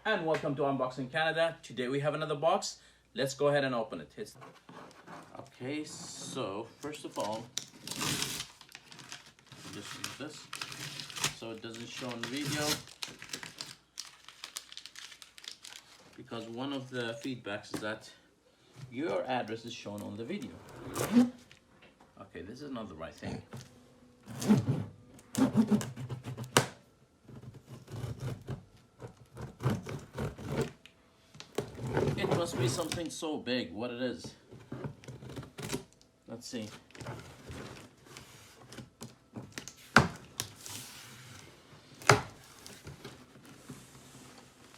and welcome to Unboxing Canada. Today we have another box. Let's go ahead and open it. Okay, so first of all, just use this so it doesn't show on video, because one of the feedbacks is that your address is shown on the video. Okay, this is not the right thing. It must be something so big. What it is? Let's see.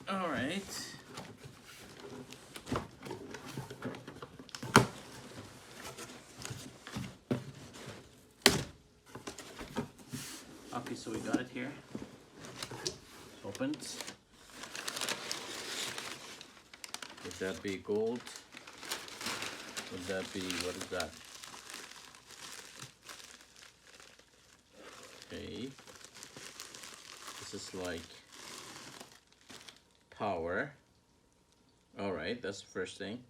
All right. Okay, so we got it here. It's opened. Would that be gold? Would that be, what is that? Okay. This is like power. All right, that's the first thing.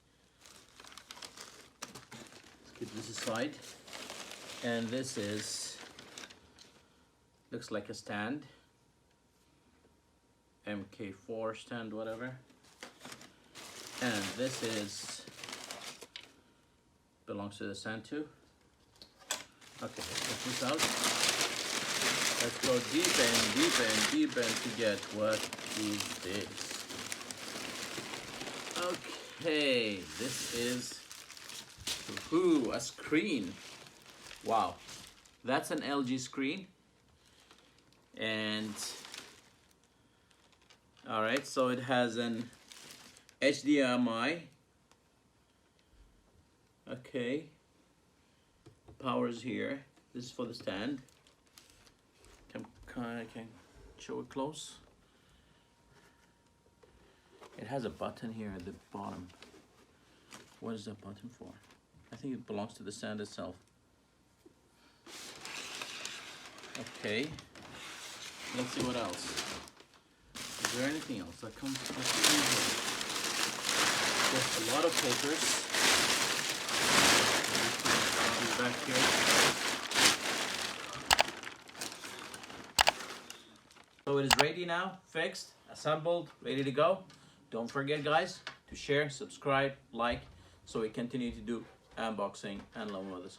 Let's keep this aside. And this is, looks like a stand. MK4 stand, whatever. And this is, belongs to the stand too. Okay, let's get this out. Let's go deep in to get what is this. Okay, this is, ooh, a screen. Wow, that's an LG screen. And, all right, so it has an HDMI. Okay, power's here. This is for the stand. I can show it close. It has a button here at the bottom. What is that button for? I think it belongs to the stand itself. Okay, let's see what else. Is there anything else that comes in here? Just a lot of papers. Back here. So it is ready now, fixed, assembled, ready to go. Don't forget, guys, to share, subscribe, like, so we continue to do unboxing and learn with this.